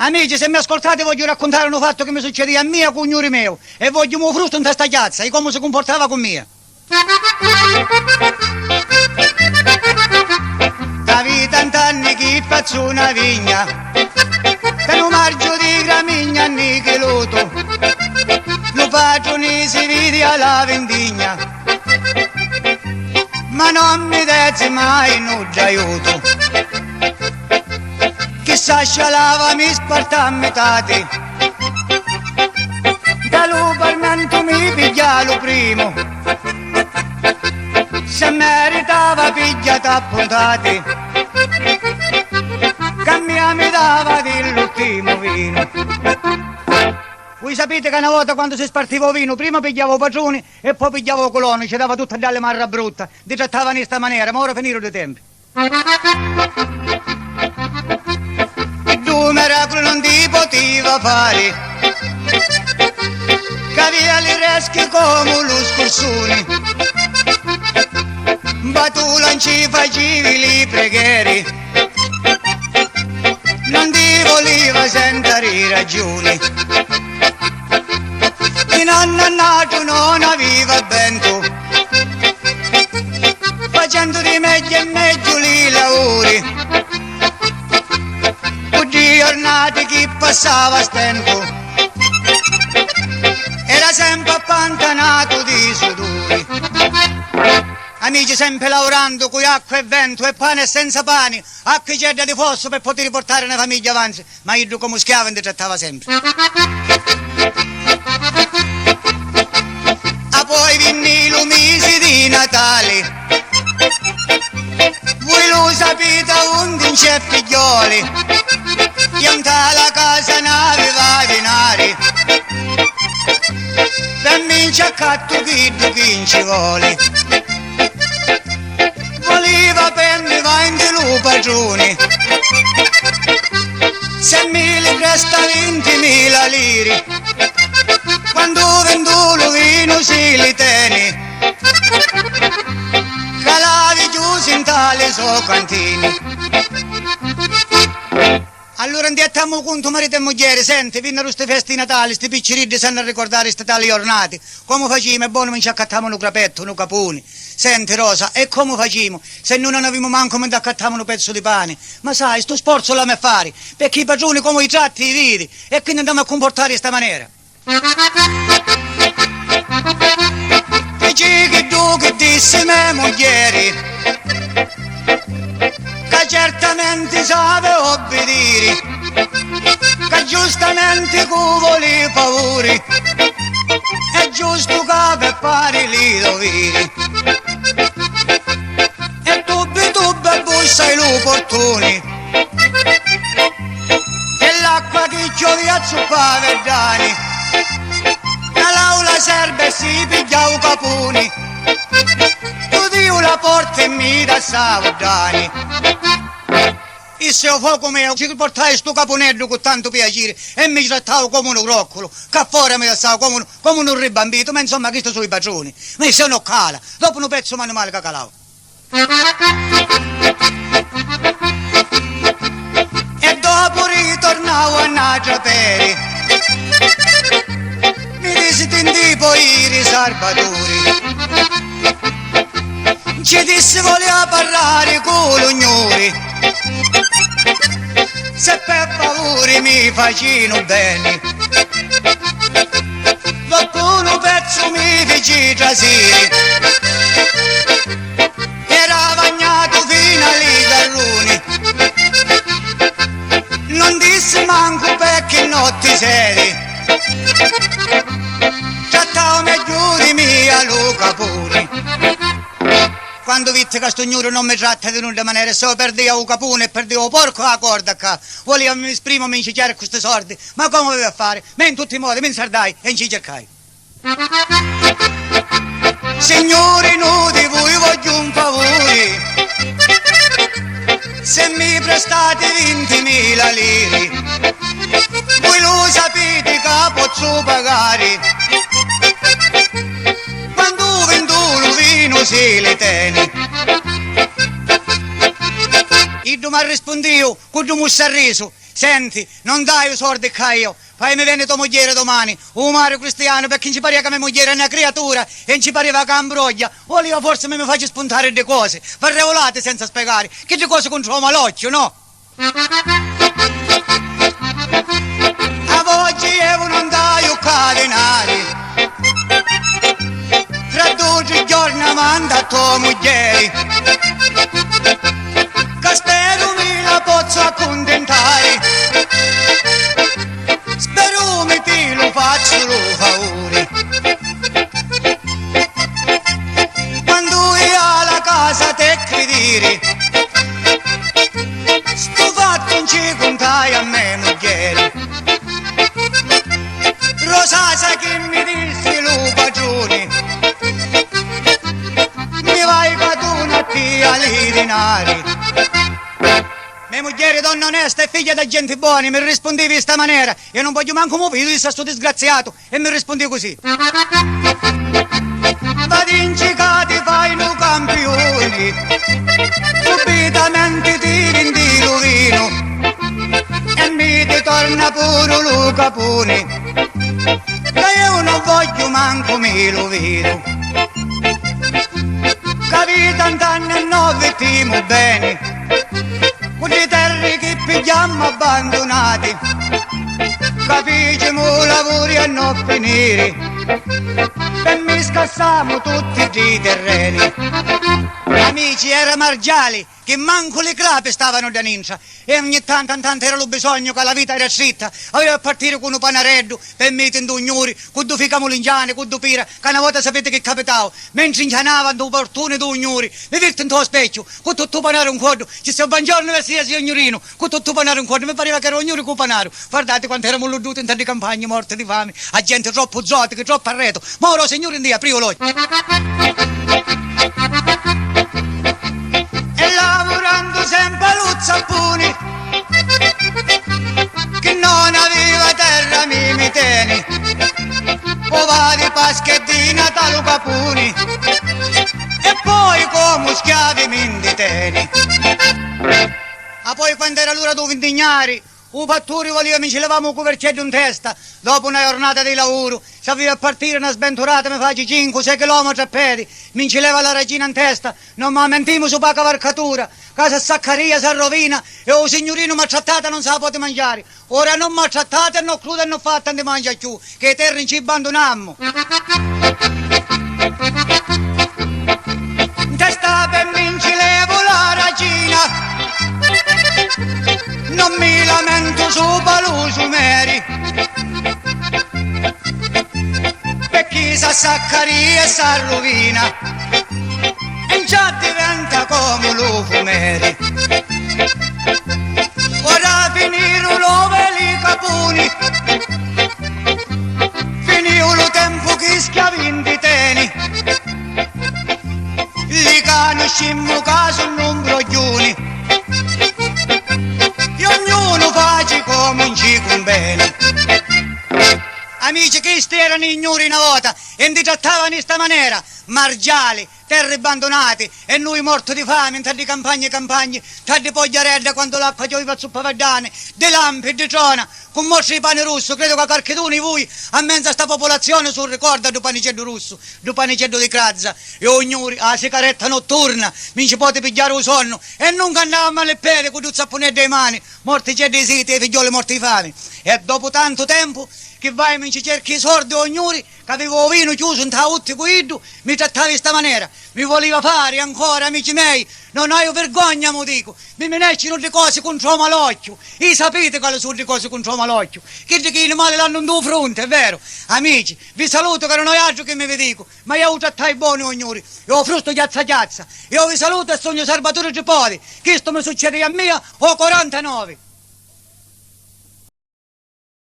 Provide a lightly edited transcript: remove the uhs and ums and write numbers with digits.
Amici, se mi ascoltate voglio raccontare un fatto che mi succedì a mia con Gnuri mio e voglio un frusto in testa chiazza e come si comportava con mia. Da vita ant'anni chi faccio una vigna per un margio di gramigna annichiluto lo padrone si vede alla vendigna ma non mi dezzi mai nulla aiuto chissà scialava mi sparta a metà da lo parmento mi piglia lo primo se meritava pigliata a puntate che mi dava dell'ultimo vino. Voi sapete che una volta quando si spartiva vino prima pigliavo padroni e poi pigliavo coloni, ci dava tutta dalle marra brutta, ti trattavano in questa maniera, ma ora finire dei tempi. Tu miracolo non ti poteva fare, che via li reschi come lo scorsone, ma tu non ci facevi li preghieri, non ti voleva sentire ragioni. Il nonno nato non aveva vento, facendo di meglio e meglio i lavori, tutti giornate chi passava a stento, era sempre appantanato di sudori. Amici sempre lavorando con acqua e vento e pane e senza pane, acqua e gedda di fosso per poter riportare una famiglia avanti, ma io come schiavo ti trattava sempre. A poi vinni i mesi di Natale, voi lo sapete onde c'è figlioli, io in tale casa non aveva denari, per me c'è accatto chi ci vuole. Voleva per me va in lo padrone, se mi li presta 20.000 lire, quando vendo lo vino si li tiene, calavi chiusi in tale so cantini. Allora andiamo conto marito e moglie, senti, vinnero queste feste di Natale, sti picciriddi sanno a ricordare queste tali giornate, come facciamo? È buono, mi ci accattavano un crapetto, un capone. Senti Rosa, e come facciamo? Se noi non avevamo manco mentre accattavano un pezzo di pane. Ma sai, sto sforzo l'amo a fare, perché i padroni come i tratti i vidi, e quindi andiamo a comportare in questa maniera. Dici che tu che disse me moglieri, che certamente sape obbedire, che giustamente cu voli pauri, è giusto che per fare li doveri. E tubbe bussa i luportoni, e l'acqua che giovi a zuppa verdani, e l'aula serve e si piglia u caponi, tu dio la porta e mi da savudani. E se ho fuoco mio, ci portai sto caponello con tanto piacere e mi trattavo come un roccolo, che fuori mi stavo come un ribambito, ma insomma questi sono i padroni. Ma se non cala, dopo un pezzo mano male che calavo. E dopo ritornavo a Nagiaperi, mi distinti poi i riservatori, ci disse voleva parlare con lo Gnuri, se per favore mi facino bene, dopo un pezzo mi feci trasire, era bagnato fino ai galloni, non disse manco perché notti seri, trattavo meglio di mia lo capone. Quando vitte che sto Gnuri non mi tratta di nulla maniera, se perdevo un capone e perdevo porco la corda qua, voleva mi esprimo mi incicchiare questi soldi, ma come avevo a fare? Ma in tutti i modi mi insardai e ci cercai. Signori nudi, voi voglio un favore, se mi prestate 20.000 lire, voi lo sapete che posso pagare, quando vendo lo vino se le tiene. mi rispondi io, con un sorriso. Senti, non dai i soldi che io, poi mi viene tua moglie domani, un Mario Cristiano, perché non ci pareva che mia moglie era una creatura e non ci pareva che ambroglia. O io forse mi faccio spuntare le cose, farreolate senza spiegare, che le cose contro l'occhio, no? A oggi io non dai cadenari, tra 12 giorni manda a tua moglie, che spero mi la posso accontentare, spero mi ti lo faccio lo favore, quando io alla casa te credere, sto fatto non ci contai a me moglie, Rosa sa che mi dissi lo pagione, mi vai caduna a te ai denari. Mia moglie donna onesta e figlia da gente buona, mi rispondevi in sta maniera, io non voglio manco muovere, io sto disgraziato, e mi rispondi così. Vadinci che ti fai no campioni, subitamente ti rendi rovino, e mi ti torna pure lo capone, che io non voglio manco me lo vedo. Capì tant'anni e non vettimo bene, quelle terre che pigliamo abbandonate, capisci, lavori a non finire, e mi scassiamo tutti i terreni. Amici, era Margiali, che manco le crepe stavano da nincia, e ogni tanto era lo bisogno che la vita era scritta, aveva a partire con un panareddo, per mettere in Gnuri, con due fica molingiane, con due pira, che una volta sapete che capitava, mentre ingianavano due portone di Gnuri, mi virto in tuo specchio, con tutto panaro un quadro, ci stiamo buongiorno verso signorino, con tutto panaro un quadro, mi pareva che era Gnuri con panaro, guardate quanto eravamo illuduti in tante campagne morte di fame, a gente troppo zotica, troppo arreto, ma ora signore in dia, aprivo l'occhio. E lavorando sempre allo zappone, che non aveva terra mi tieni, o va di paschettina talo caponi, e poi come schiavi mi inditeni. Ma poi quando era l'ora dove indignare, un fattore voleva mi ci levamo un covercetto in testa, dopo una giornata di lavoro, se aveva a partire una sventurata mi faccio 5-6 km a piedi, mi ci leva la regina in testa, non mi mentimo su la cavalcatura, casa saccaria si rovina e o signorino maltrattata non se la potete mangiare, ora non maltrattate e non cruda e non fatta di mangiare più, che i terreni ci abbandonammo. In testa per mi ci levo la regina, non mi lamento su paluso meri, per chi sa saccaria e sa rovina, e già diventa come lo fumeri. Ora finirono i caponi, finì lo tempo che schiavi di teni, li conoscimmo caso non broglioni, ognuno face come un ci conviene. Amici, questi erano i Gnuri una volta e li trattavano in sta maniera, margiali, terre abbandonate, e noi morti di fame, tra di campagne e campagne, tra di pogliaredda quando l'acqua pioveva su Pavardane, di lampi e di trona, con mostri di pane rosso, credo che qualcheduno di voi, a mezzo a sta popolazione, sul ricorda del panicello rosso, del panicello di Crazza, e o Gnuri, la sigaretta notturna, mi ci potete pigliare un sonno, e non andavamo alle pere con due zapponetti delle mani, morti c'è dei siti e figlioli morti di fame, e dopo tanto tempo, che vai mi ci cerchi i sordi o Gnuri, che avevo vino chiuso in tautti guido, mi trattavi in sta maniera, mi voleva fare ancora, amici miei, non ho vergogna, mo dico, mi menecino le cose contro malocchio, e sapete quali sono le cose contro malocchio, che di chi il male l'hanno in due fronte, è vero? Amici, vi saluto che non ho altro che mi vi dico, ma io trattai buoni o Gnuri, io frusto chiazza chiazza, io vi saluto e sogno Salvatore Tripodi, che sto mi succede a mia o 49.